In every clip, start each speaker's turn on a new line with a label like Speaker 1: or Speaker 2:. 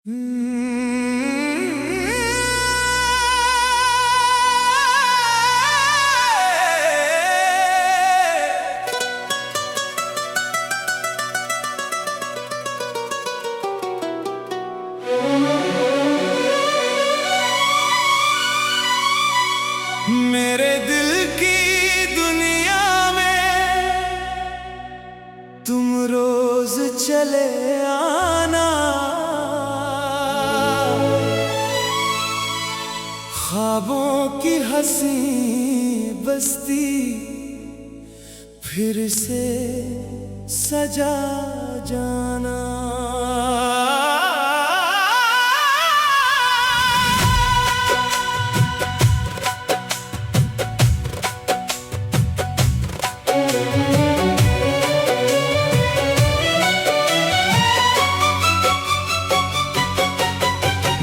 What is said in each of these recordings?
Speaker 1: मेरे दिल की दुनिया में तुम रोज चले आना, ख्वाबों की हंसी बस्ती फिर से सजा जाना।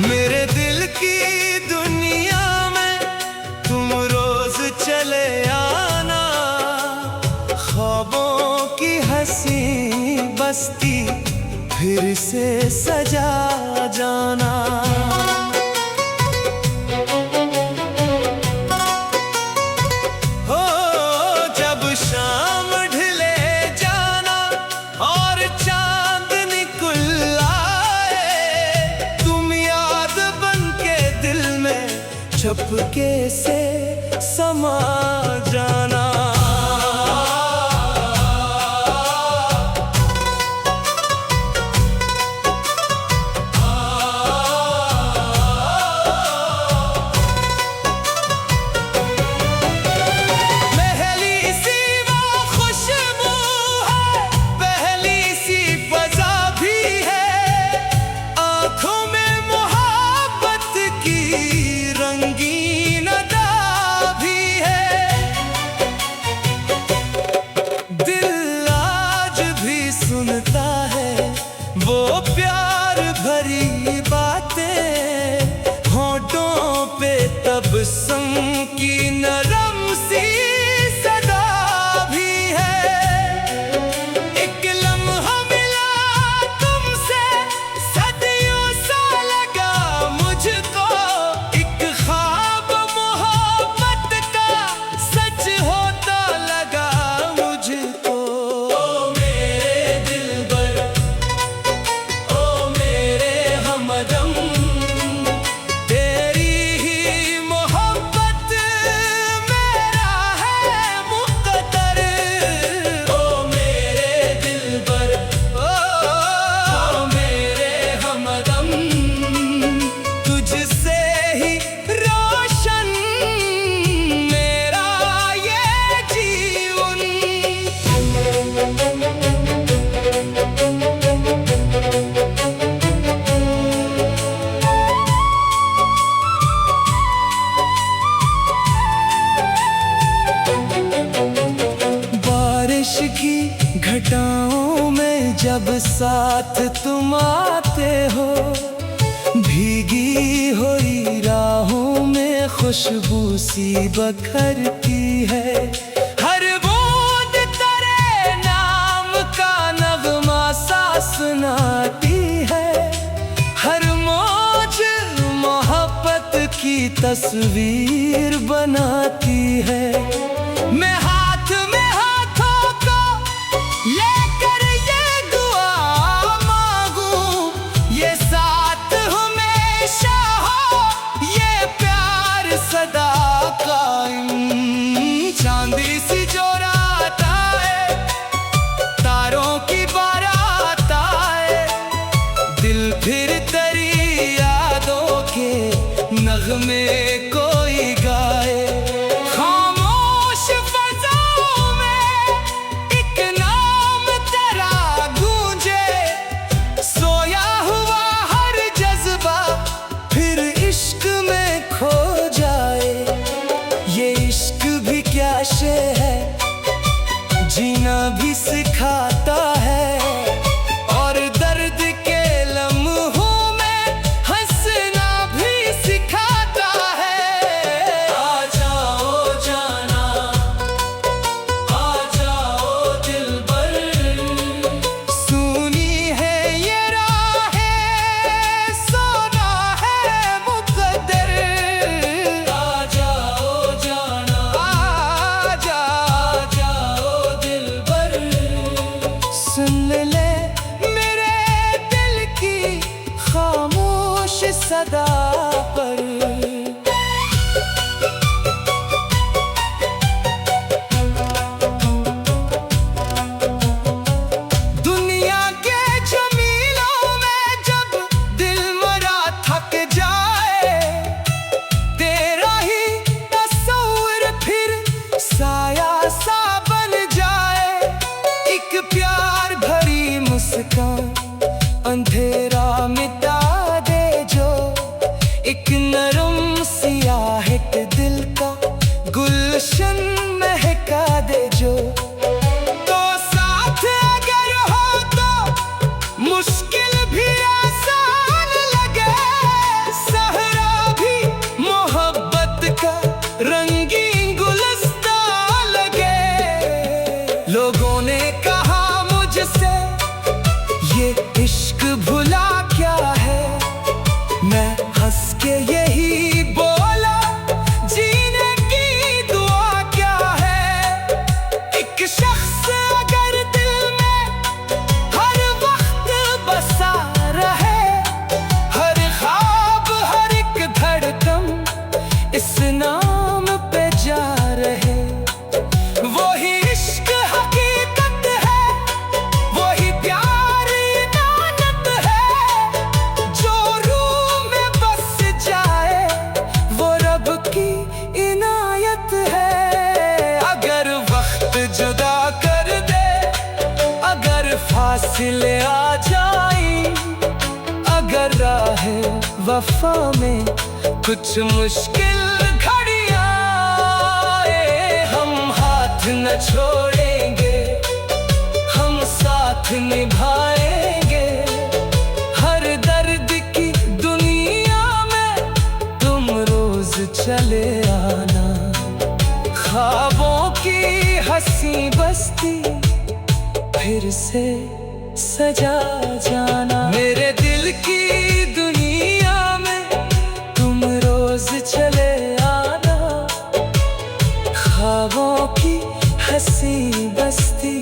Speaker 1: मेरे दिल की दुनिया में तुम रोज चले आना, ख्वाबों की हंसी बस्ती फिर से सजा जाना। हो जब शाम ढले जाना और चांद निकल चुपके से समा जाना। पहली सी वो खुशबू है, पहली सी फजा भी है, आंखों में मोहब्बत की रंगीन अदा भी है। दिल आज भी सुनता है वो प्यार भरी बातें, होठों पे तबस्सुम की नरम सी सदा भी है। एक लम्हा मिला तुमसे सदियों सा लगा मुझको, एक ख्वाब मोहब्बत का सच होता लगा मुझको। ओ मेरे दिलबर, ओ मेरे हमदम, तेरी ही मोहब्बत मेरा है मुक़द्दर। ओ मेरे दिलबर, ओ मेरे हमदम, तुझसे ही रोशन मेरा ये जीवन। बारिश की घटाओं में जब साथ तुम आते हो, भीगी हुई राहों में खुशबू सी बखरती है। हर बूंद तेरे नाम का नगमा सा सुनाती है, हर मौज मोहब्बत की तस्वीर बनाती है। मैं हाथ में हाथों को लेकर ये दुआ मांगूं, ये साथ हमेशा हो, ये प्यार सदा कायम। चांदी सी जो रात आए, तारों की बारात आए, दिल फिर तेरी यादों के नगमे कोई गाए। खामोश फज़ाओं में एक नाम तेरा गूंजे, सोया हुआ हर जज्बा फिर इश्क में खो जाए। ये इश्क भी क्या शे है, जीना भी सिखाता है, और दर्द के लम्हों में हंसना भी सिखाता है। सदा पर। दुनिया के जमीलों में जब दिल मरा थक जाए, तेरा ही तस्वीर फिर साया सा बन जाए। एक प्यार भरी मुस्कान अंधेरा मिटा दे जो, एक नरम सी आहट दिल का गुलशन महका दे जो। तो साथ अगर हो तो मुश्किल भी आसान लगे, सहरा भी मोहब्बत का रंगीन गुलस्तान लगे। लोगों ने कहा मुझसे ये इश्क भुला क्या है, मैं हंस के यही बोला जीने की दुआ क्या है। एक शख्स अगर दिल में हर वक्त बसा रहे, हर ख्वाब हर एक धड़कन इस नाम पे जा रहे, वही इश्क हकीकत है, वही प्यार इनायत है। जो रूह में बस जाए वो रब की इनायत है। अगर वक्त जुदा कर दे, अगर फासिले आ जाए, अगर राह वफा में कुछ मुश्किल घड़ियां आए, हम हाथ न छोड़ेंगे, हम साथ निभाएंगे। हर दर्द की दुनिया में तुम रोज चले आना, ख्वाबों की हंसी बस्ती फिर से सजा जाना। मेरे दिल की दुनिया में तुम रोज चले आना, ख्वाबों की हंसी बस्ती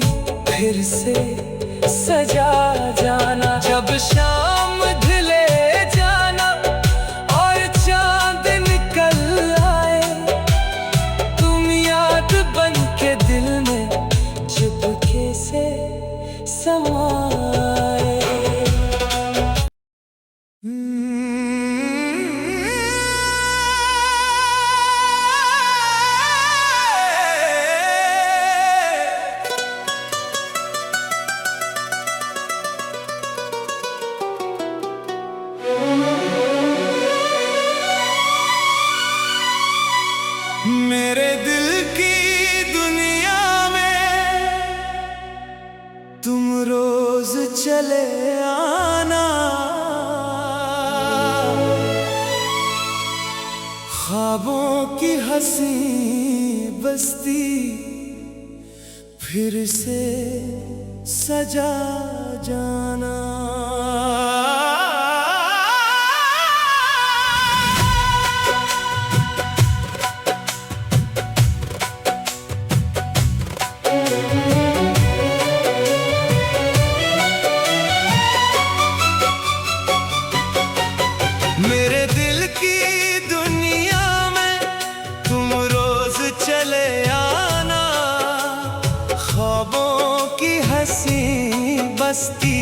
Speaker 1: फिर से सजा जाना। जब शाम ढले जाना और चांद निकल आए, तुम याद बन के दिल में चुपके से समाए। मेरे दिल की दुनिया में तुम रोज चले आना, ख्वाबों की हंसी बस्ती फिर से सजा जाना। मेरे दिल की दुनिया में तुम रोज चले आना, ख्वाबों की हंसी बस्ती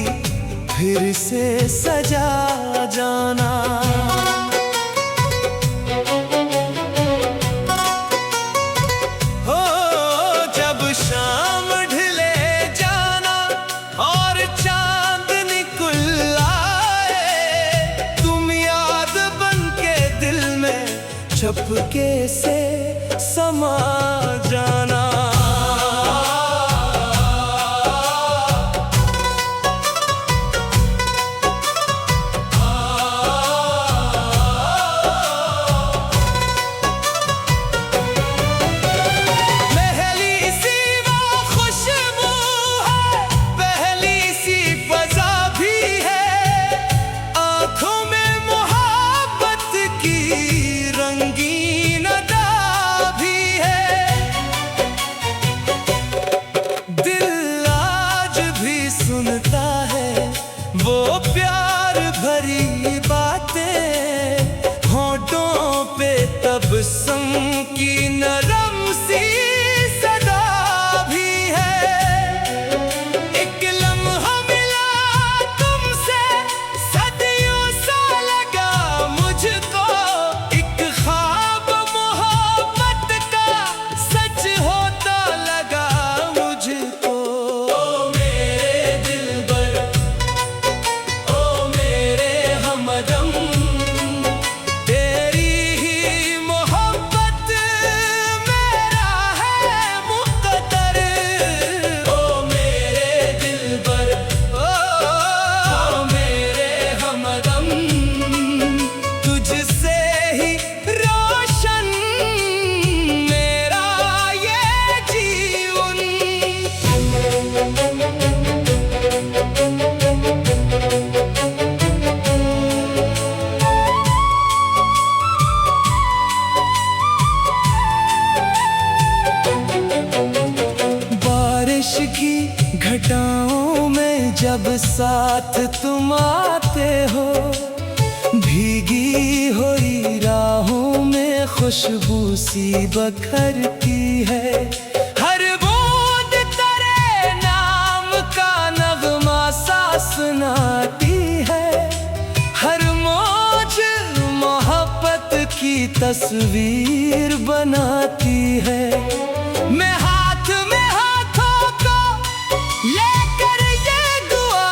Speaker 1: फिर से सजा जाना। हो जब शाम ढले जाना और चांद निकल आए, तुम याद बन के दिल में चुपके से समा जाना। सुनता है वो प्यार भरी बातें, तबस्सुम की नरम सी सदा भी है। एक लम्हा मिला तुमसे सदियों सा लगा मुझको, एक ख्वाब मोहब्बत का सच होता लगा मुझको। ओ मेरे दिलबर, ओ मेरे हमदम, तेरी ही मोहब्बत मेरा है मुक़द्दर। ओ मेरे दिलबर, ओ मेरे हमदम, तुझसे ही रोशन मेरा ये जीवन। बारिश की घटाओं में जब साथ तुम आते हो, भीगी हुई राहों में खुशबू सी बखरती है। हर बूंद तेरे नाम का नगमा सा सुनाती है, हर मौज मोहब्बत की तस्वीर बनाती है। मैं हाथ में हाथों को लेकर ये दुआ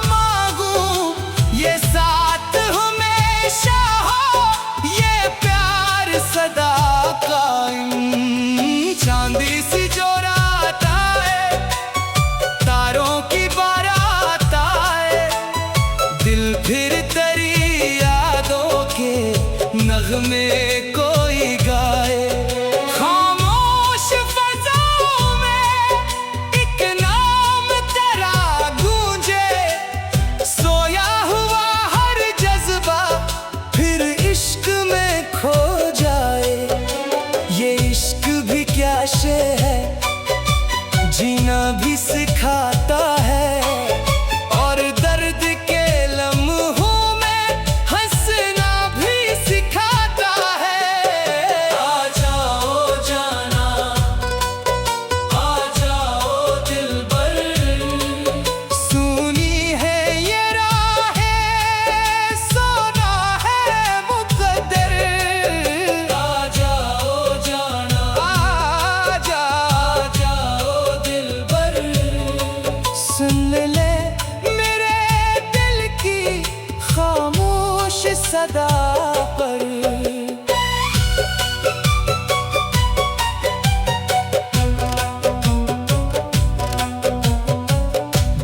Speaker 1: मांगूं, ये साथ हमेशा हो, ये प्यार सदा कायम। चांदी सी जो रात आए, तारों की बारात आए, दिल फिर तेरी यादों के नगमे कोई गाए। खामोश फ़ज़ाओं में एक नाम तेरा गूंजे, सोया हुआ हर जज्बा फिर इश्क में खो जाए। ये इश्क भी क्या शे है, जीना भी सिखाता है, और दर्द के लम्हों में हंसना भी सिखाता है। आ जाओ जाना, आ जाओ दिलबर, सुनी है ये राहें, सोना है मुक़द्दर। आ जाओ जाना, आ जाओ दिलबर, सुन ले मेरे दिल की खामोश सदा पर।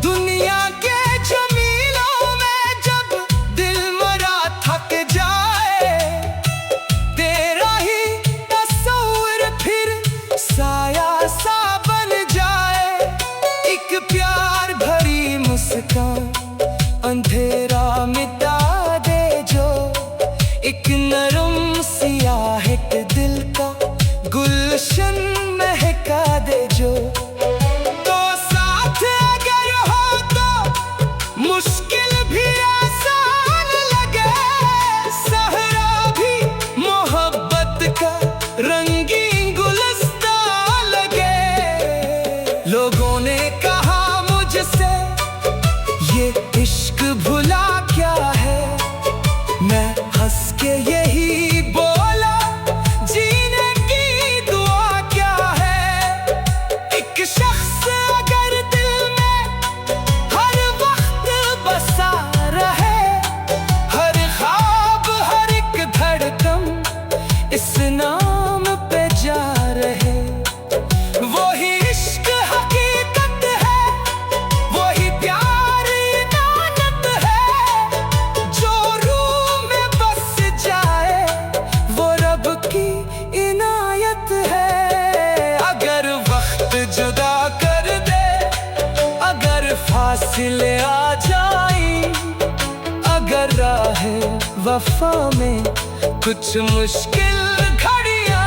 Speaker 1: दुनिया के जमीलों में जब दिल मरा थक जाए, तेरा ही तस्वीर फिर साया सा बन जाए। एक प्यार भरी मुस्कान अंधेरा मिटा दे जो, एक नरम सी आहट दिल का गुलशन महका दे जो। तो साथ अगर हो तो मुश्किल भी आसान लगे, सहरा भी मोहब्बत का रंगीन गुलस्तान लगे। लोगों ने कहा मुझसे ये इश्क भुला क्या है, मैं हंस के यही बोला जीने की दुआ क्या है। एक शख्स अगर दिल में हर वक्त बसा रहे, हर ख्वाब हर एक धड़कन इस नाम पे जा रहे, वही इश्क हकीकत है, वही प्यार इनायत है। जो रूह में बस जाए वो रब की इनायत है। अगर वक्त जुदा कर दे, अगर फासिले आ जाए, अगर राह वफा में कुछ मुश्किल घड़ियां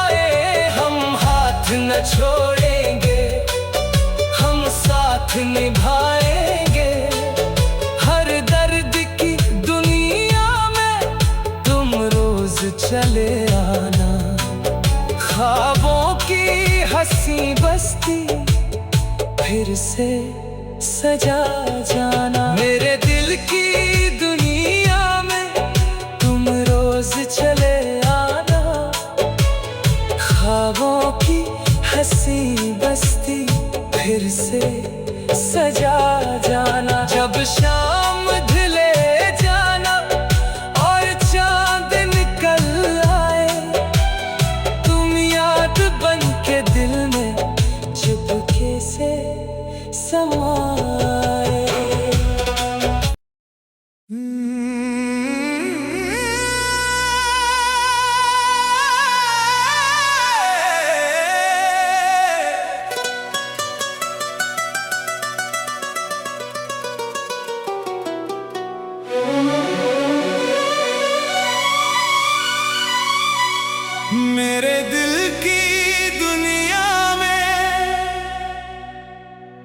Speaker 1: आए, हम हाथ न छोड़ेंगे, हम साथ निभाएंगे। हर दर्द की दुनिया में तुम रोज चले फिर से सजा जाना। मेरे दिल की दुनिया में तुम रोज चले आना, ख्वाबों की हंसी बस्ती फिर से सजा जाना। जब शाम ढले जाना और चांद निकल आए, तुम याद बन के दिल में चुपके से समाए। मेरे दिल की दुनिया में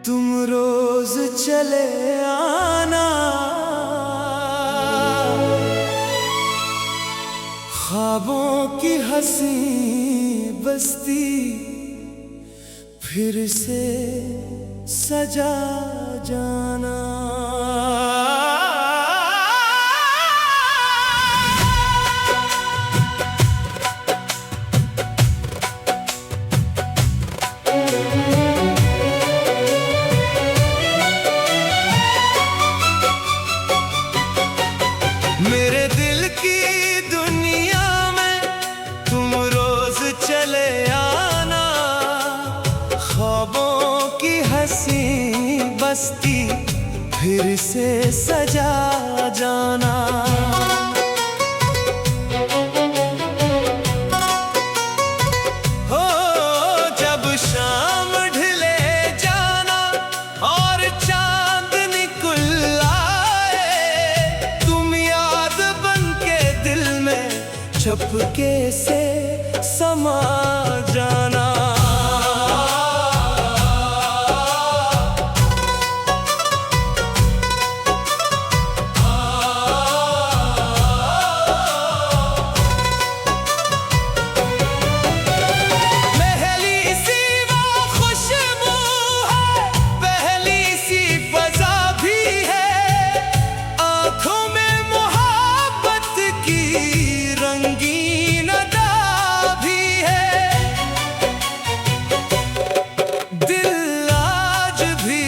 Speaker 1: तुम रोज चले आना, ख्वाबों की हंसी बस्ती फिर से सजा जाना। मेरे दिल की दुनिया में तुम रोज चले आना, ख्वाबों की हंसी बस्ती फिर से सजा जाना। हो जब शाम ढले जाना और चांद निकल आए, तुम याद बन के दिल में चुपके से समा जाना।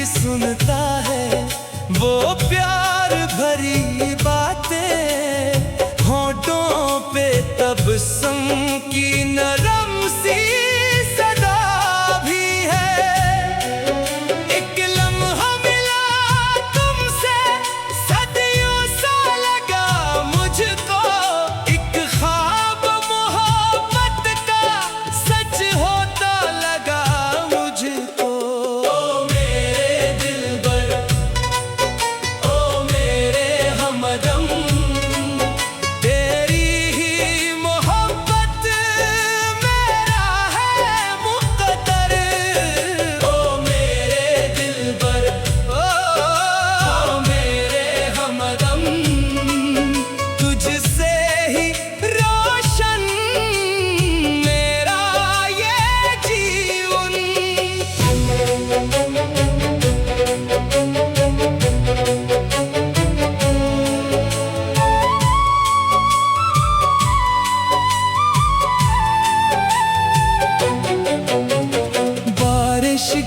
Speaker 1: सुनता है वो प्यार भरी बातें, होठों पे तबस्सुम की नरम सी सदा भी है। एक लम्हा मिला तुमसे सदियों सा लगा मुझको, एक ख्वाब मोहब्बत का सच होता लगा मुझको।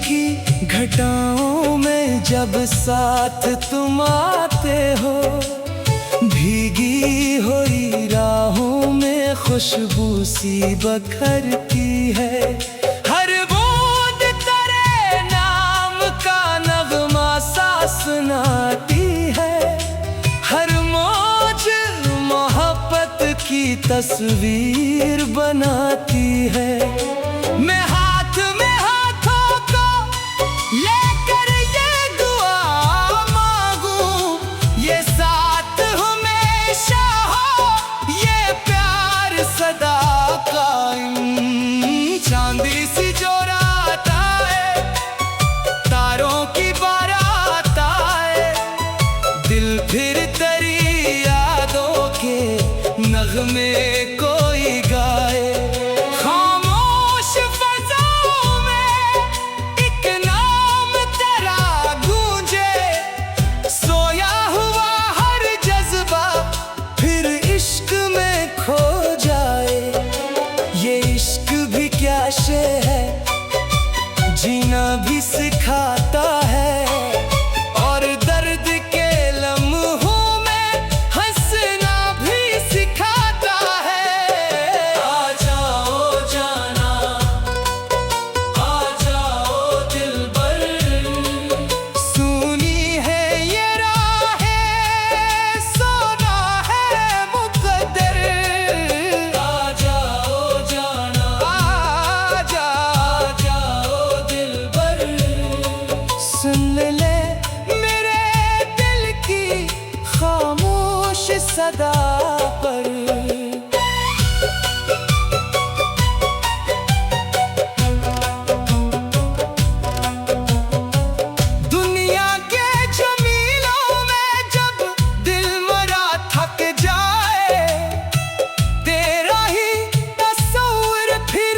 Speaker 1: की घटाओं में जब साथ तुम आते हो, भीगी हुई राहों में खुशबू सी बखरती है। हर बूंद तेरे नाम का नगमा सा सुनाती है, हर मौज मोहब्बत की तस्वीर बनाती है। मैं हाथ में लेकर ये दुआ मांगू, ये साथ हमेशा हो, ये प्यार सदा कायम। चांदी सी जो रात आए, तारों की बारात आए, दिल फिर तेरी यादों के नगमे कोई गाए। खामोश फज़ाओं में एक नाम तेरा सदा पर। दुनिया के जमीलों में जब दिल मरा थक जाए, तेरा ही तस्वीर फिर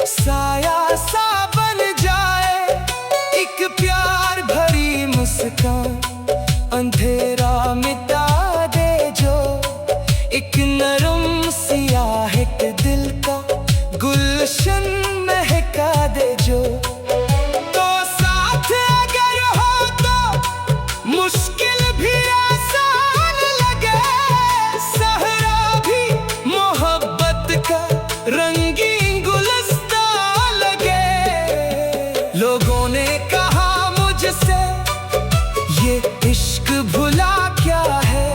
Speaker 1: साया सा बन जाए। एक प्यार भरी मुस्कान अंधेरा मिटा दे जो, एक नरम सियाहट दिल का गुलशन महका दे जो। तो साथ अगर हो तो मुश्किल भी आसान लगे, सहरा भी मोहब्बत का रंगीन गुलस्ता लगे। लोगों ने कहा मुझसे ये इश्क भुला क्या है,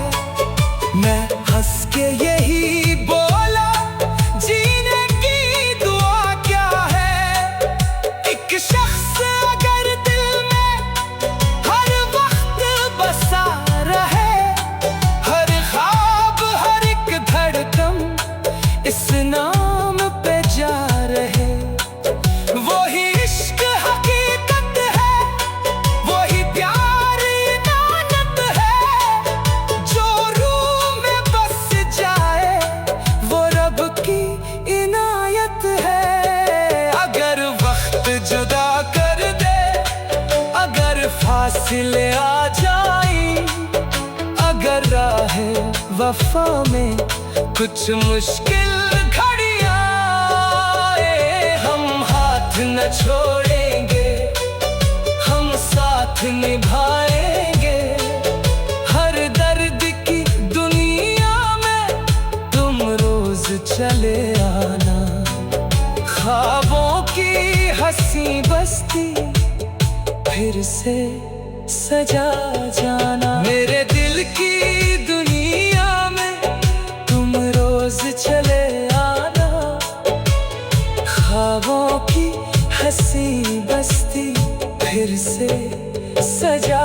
Speaker 1: मैं हंस के यही बोला जीने की दुआ क्या है। एक शख्स अगर दिल में हर वक्त बसा रहे, हर ख्वाब हर एक धड़कन इस नाम पे जा रहे, वही इश्क हकीकत है, वही प्यार इमानत है। जो रूह में बस जाए वो रब की इनायत है। अगर वक्त जुदा कर दे, अगर फासिले आ जाए, अगर राह वफा में कुछ मुश्किल घड़ियां आए, हम हाथ न छोड़ेंगे, हम साथ निभाएंगे। हर दर्द की दुनिया में तुम रोज चले आना, ख्वाबों की हंसी बस्ती फिर से सजा जाना। मेरे दिल की दुनिया में तुम रोज चले आना, ख्वाबों की हंसी बस्ती फिर से सजा